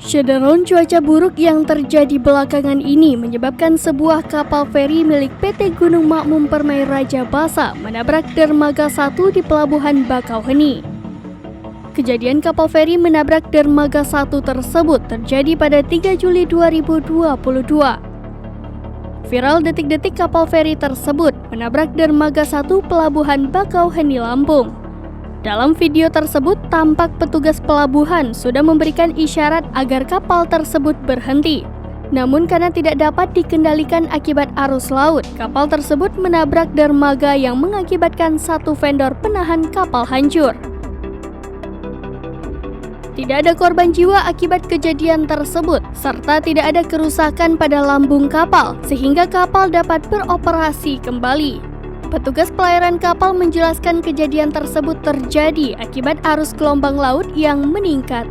Shutdown cuaca buruk yang terjadi belakangan ini menyebabkan sebuah kapal feri milik PT Gunung Makmum Permai Raja Basa menabrak dermaga 1 di Pelabuhan Bakauheni. Kejadian kapal feri menabrak dermaga 1 tersebut terjadi pada 3 Juli 2022. Viral detik-detik kapal feri tersebut menabrak dermaga 1 Pelabuhan Bakauheni, Lampung. Dalam video tersebut, tampak petugas pelabuhan sudah memberikan isyarat agar kapal tersebut berhenti. Namun karena tidak dapat dikendalikan akibat arus laut, kapal tersebut menabrak dermaga yang mengakibatkan satu vendor penahan kapal hancur. Tidak ada korban jiwa akibat kejadian tersebut, serta tidak ada kerusakan pada lambung kapal, sehingga kapal dapat beroperasi kembali. Petugas pelayaran kapal menjelaskan kejadian tersebut terjadi akibat arus gelombang laut yang meningkat.